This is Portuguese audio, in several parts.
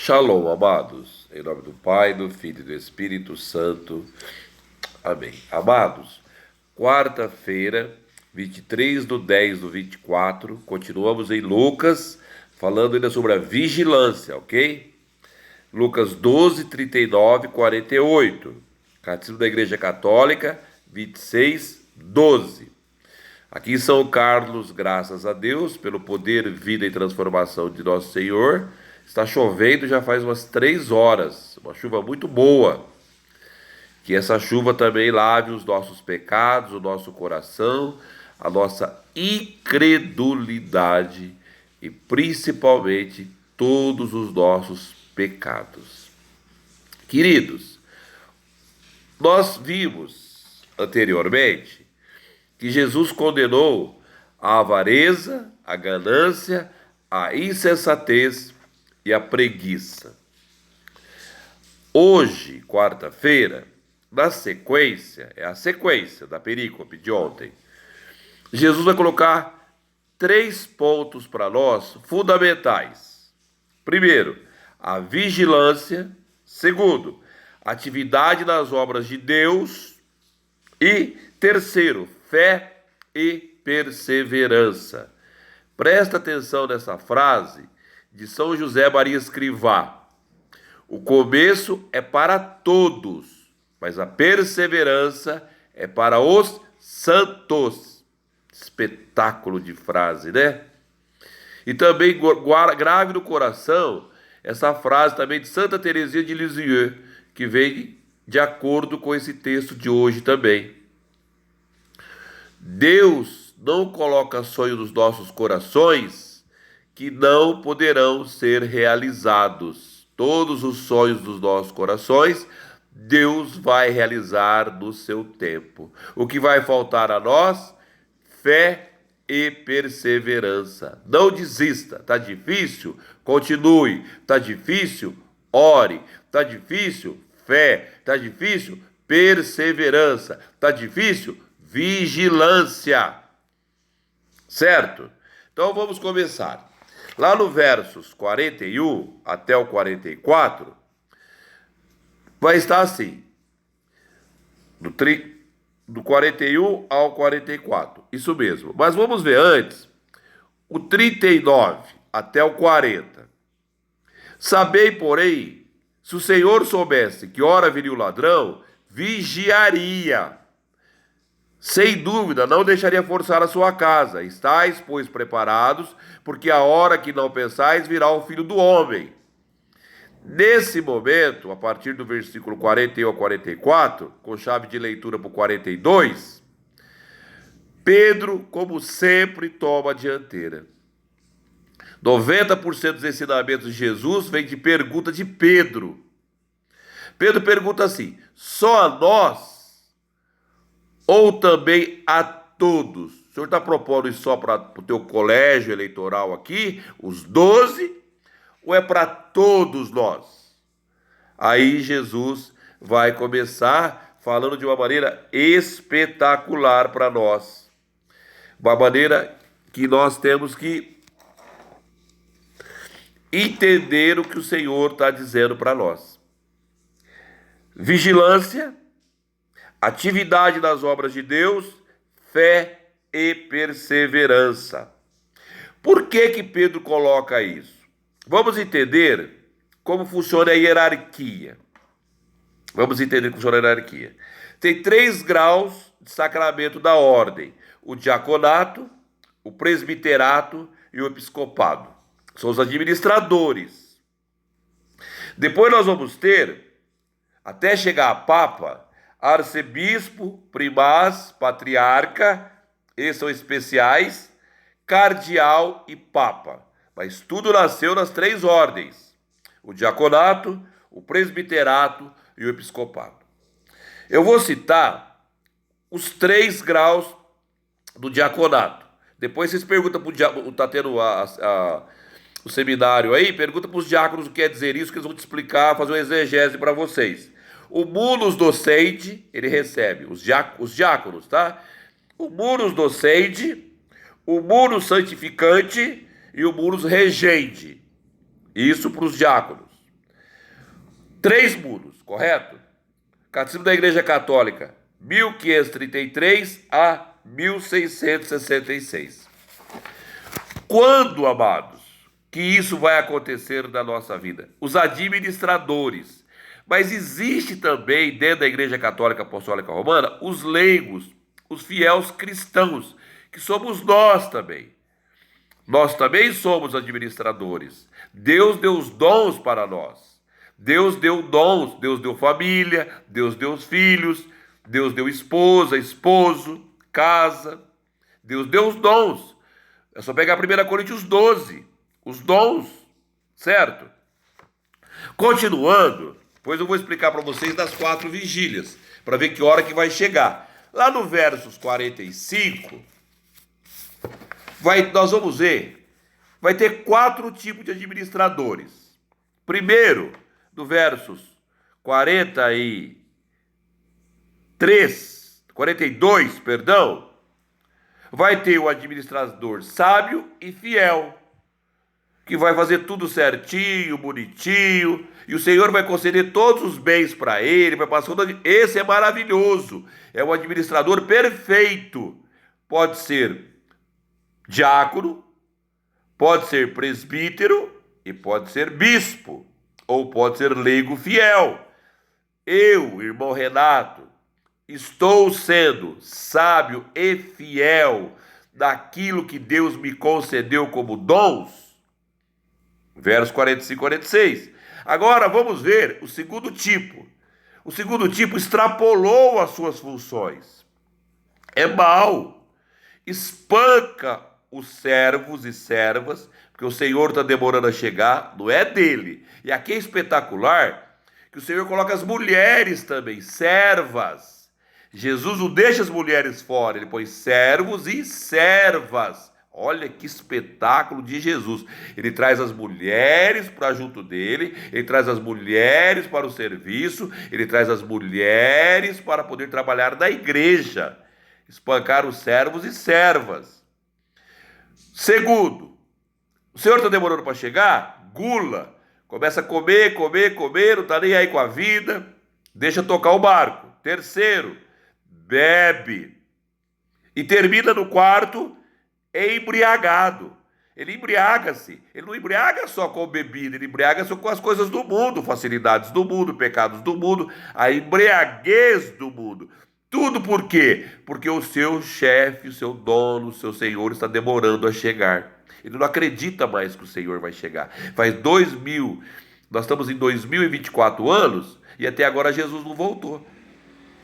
Shalom, amados, em nome do Pai, do Filho e do Espírito Santo. Amém. Amados, quarta-feira, 23/10/24, continuamos em Lucas, falando ainda sobre a vigilância, ok? Lucas 12, 39, 48. Catecismo da Igreja Católica, 26, 12. Aqui em São Carlos, graças a Deus, pelo poder, vida e transformação de nosso Senhor, está chovendo já faz umas 3 horas, uma chuva muito boa. Que essa chuva também lave os nossos pecados, o nosso coração, a nossa incredulidade e principalmente todos os nossos pecados. Queridos, nós vimos anteriormente que Jesus condenou a avareza, a ganância, a insensatez e a preguiça. Hoje, quarta-feira, na sequência, é a sequência da perícope de ontem, Jesus vai colocar 3 pontos para nós fundamentais. Primeiro, a vigilância. Segundo, atividade nas obras de Deus. E terceiro, fé e perseverança. Presta atenção nessa frase de São José Maria Escrivá. O começo é para todos, mas a perseverança é para os santos. Espetáculo de frase, né? E também grave no coração essa frase também de Santa Teresinha de Lisieux, que vem de acordo com esse texto de hoje também. Deus não coloca sonhos nos nossos corações que não poderão ser realizados. Todos os sonhos dos nossos corações, Deus vai realizar no seu tempo. O que vai faltar a nós? Fé e perseverança. Não desista. Tá difícil? Continue. Tá difícil? Ore. Tá difícil? Fé. Tá difícil? Perseverança. Tá difícil? Vigilância. Certo? Então vamos começar. Lá no versos 41 até o 44, vai estar assim, do 41 ao 44, isso mesmo. Mas vamos ver antes, o 39 até o 40. Sabei, porém, se o Senhor soubesse que hora viria o ladrão, vigiaria. Sem dúvida, não deixaria forçar a sua casa. Estais, pois, preparados, porque a hora que não pensais virá o Filho do Homem. Nesse momento, a partir do versículo 41 ao 44, com chave de leitura para o 42, Pedro, como sempre, toma a dianteira. 90% dos ensinamentos de Jesus vem de pergunta de Pedro. Pedro pergunta assim: só a nós ou também a todos? O senhor está propondo isso só para o teu colégio eleitoral aqui, os 12, ou é para todos nós? Aí Jesus vai começar falando de uma maneira espetacular para nós. Uma maneira que nós temos que entender o que o Senhor está dizendo para nós. Vigilância, atividade nas obras de Deus, fé e perseverança. Por que Pedro coloca isso? Vamos entender como funciona a hierarquia. Tem 3 graus de sacramento da ordem: o diaconato, o presbiterato e o episcopado. São os administradores. Depois nós vamos ter, até chegar a papa, arcebispo, primaz, patriarca, esses são especiais, cardeal e papa. Mas tudo nasceu nas 3 ordens: o diaconato, o presbiterato e o episcopado. Eu vou citar os 3 graus do diaconato. Depois vocês perguntam para o diácono, está tendo o seminário aí, pergunta para os diáconos o que quer dizer isso, que eles vão te explicar, fazer uma exegese para vocês. O munus docente, ele recebe os diáconos, tá? O munus docente, o munus santificante e o munus regente. Isso para os diáconos. 3 mudos, correto? Catecismo da Igreja Católica, 1533 a 1666. Quando, amados, que isso vai acontecer na nossa vida? Os administradores. Mas existe também, dentro da Igreja Católica Apostólica Romana, os leigos, os fiéis cristãos, que somos nós também. Nós também somos administradores. Deus deu os dons para nós. Deus deu dons, Deus deu família, Deus deu filhos, Deus deu esposa, esposo, casa. Deus deu os dons. É só pegar 1 Coríntios 12, os dons, certo? Continuando, pois eu vou explicar para vocês das 4 vigílias, para ver que hora que vai chegar. Lá no versos 45, nós vamos ver, vai ter 4 tipos de administradores. Primeiro, do versos 42, vai ter o administrador sábio e fiel, que vai fazer tudo certinho, bonitinho, e o Senhor vai conceder todos os bens para ele, vai passar. Esse é maravilhoso, é o administrador perfeito. Pode ser diácono, pode ser presbítero e pode ser bispo, ou pode ser leigo fiel. Eu, irmão Renato, estou sendo sábio e fiel daquilo que Deus me concedeu como dons. Versos 45 e 46. Agora vamos ver o segundo tipo. O segundo tipo extrapolou as suas funções. É mau. Espanca os servos e servas, porque o Senhor está demorando a chegar, não é dele. E aqui é espetacular que o Senhor coloca as mulheres também, servas. Jesus não deixa as mulheres fora, ele põe servos e servas. Olha que espetáculo de Jesus. Ele traz as mulheres para junto dele, ele traz as mulheres para o serviço, ele traz as mulheres para poder trabalhar na igreja, espancar os servos e servas. Segundo, o Senhor está demorando para chegar? Gula. Começa a comer, não está nem aí com a vida, deixa tocar o barco. Terceiro, bebe. E termina no quarto embriagado. Ele embriaga-se. Ele não embriaga só com bebida, ele embriaga só com as coisas do mundo, facilidades do mundo, pecados do mundo, a embriaguez do mundo. Tudo por quê? Porque o seu chefe, o seu dono, o seu senhor está demorando a chegar. Ele não acredita mais que o Senhor vai chegar. Faz 2000, nós estamos em 2024 anos e até agora Jesus não voltou.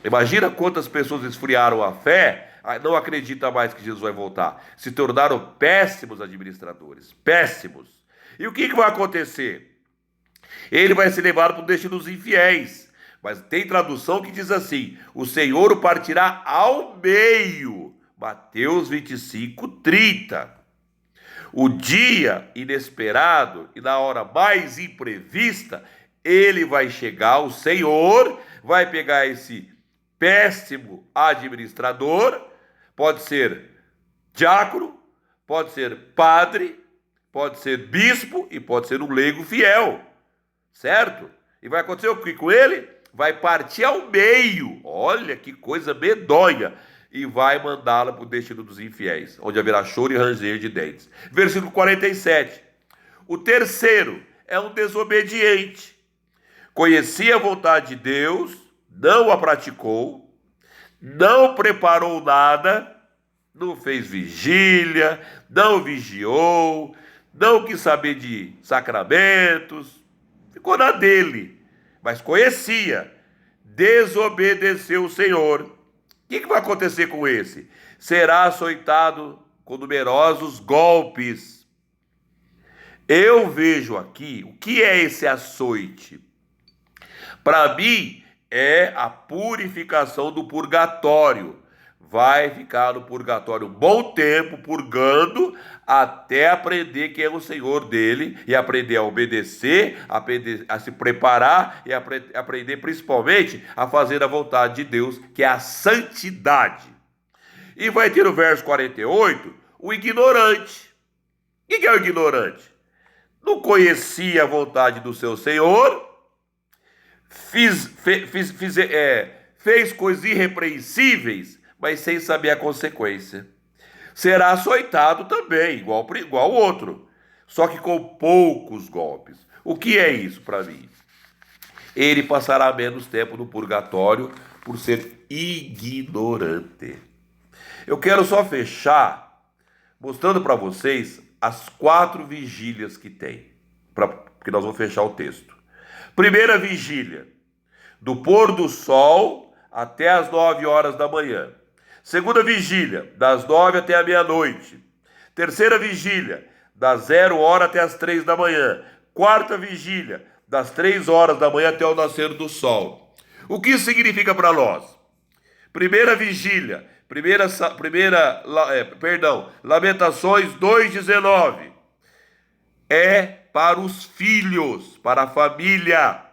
Imagina quantas pessoas esfriaram a fé, não acreditam mais que Jesus vai voltar. Se tornaram péssimos administradores. Péssimos. E o que vai acontecer? Ele vai ser levado para o destino dos infiéis. Mas tem tradução que diz assim: o Senhor o partirá ao meio. Mateus 25, 30. O dia inesperado e na hora mais imprevista, ele vai chegar, o Senhor vai pegar esse péssimo administrador, pode ser diácono, pode ser padre, pode ser bispo e pode ser um leigo fiel, certo? E vai acontecer o que com ele? Vai partir ao meio, olha que coisa medonha, e vai mandá-la para o destino dos infiéis, onde haverá choro e ranger de dentes. Versículo 47. O terceiro é um desobediente. Conhecia a vontade de Deus, não a praticou, não preparou nada, não fez vigília, não vigiou, não quis saber de sacramentos, ficou na dele, mas conhecia, desobedeceu o Senhor. O que vai acontecer com esse? Será açoitado com numerosos golpes. Eu vejo aqui, o que é esse açoite? Para mim, é a purificação do purgatório. Vai ficar no purgatório um bom tempo, purgando, até aprender quem é o Senhor dele, e aprender a obedecer, aprender a se preparar, e aprender principalmente a fazer a vontade de Deus, que é a santidade. E vai ter o verso 48, o ignorante. O que é o ignorante? Não conhecia a vontade do seu Senhor, fez coisas irrepreensíveis, mas sem saber a consequência. Será açoitado também, igual o outro, só que com poucos golpes. O que é isso para mim? Ele passará menos tempo no purgatório por ser ignorante. Eu quero só fechar mostrando para vocês as 4 vigílias que tem, porque nós vamos fechar o texto. Primeira vigília, do pôr do sol até as 9 horas da manhã. Segunda vigília, das 9 até a meia-noite. Terceira vigília, das 0 hora até as 3 da manhã. Quarta vigília, das 3 horas da manhã até o nascer do sol. O que isso significa para nós? Primeira vigília, Lamentações 2:19. É para os filhos, para a família.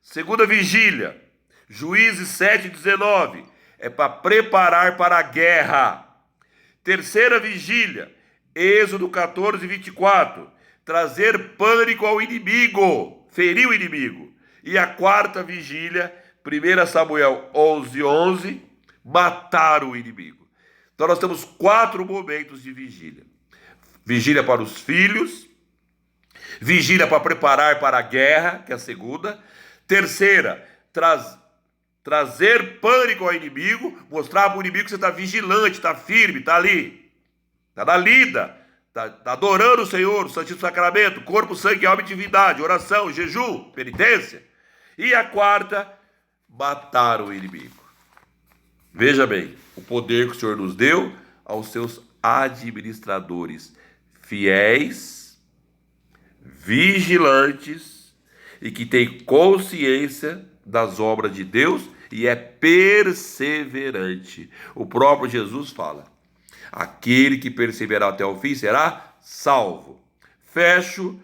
Segunda vigília, Juízes 7:19. É para preparar para a guerra. Terceira vigília, Êxodo 14:24. Trazer pânico ao inimigo, ferir o inimigo. E a quarta vigília, 1 Samuel 11:11. Matar o inimigo. Então nós temos 4 momentos de vigília. Vigília para os filhos. Vigília para preparar para a guerra, que é a segunda. Terceira, trazer pânico ao inimigo, mostrar para o inimigo que você está vigilante, está firme, está ali, está na lida, está adorando o Senhor, o Santíssimo Sacramento, corpo, sangue, alma e divindade, oração, jejum, penitência. E a quarta, matar o inimigo. Veja bem, o poder que o Senhor nos deu aos seus administradores fiéis, vigilantes e que têm consciência das obras de Deus e é perseverante. O próprio Jesus fala: aquele que perseverar até o fim será salvo. Fecho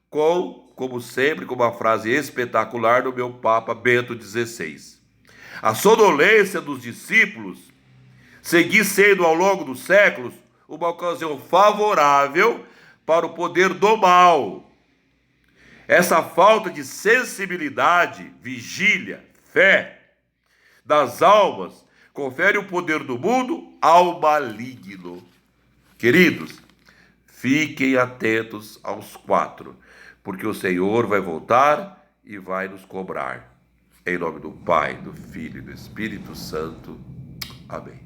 como sempre, com uma frase espetacular do meu Papa Bento XVI. A sonolência dos discípulos seguir sendo ao longo dos séculos uma ocasião favorável para o poder do mal. Essa falta de sensibilidade, vigília, fé das almas confere o poder do mundo ao maligno. Queridos, fiquem atentos aos 4, porque o Senhor vai voltar e vai nos cobrar. Em nome do Pai, do Filho e do Espírito Santo. Amém.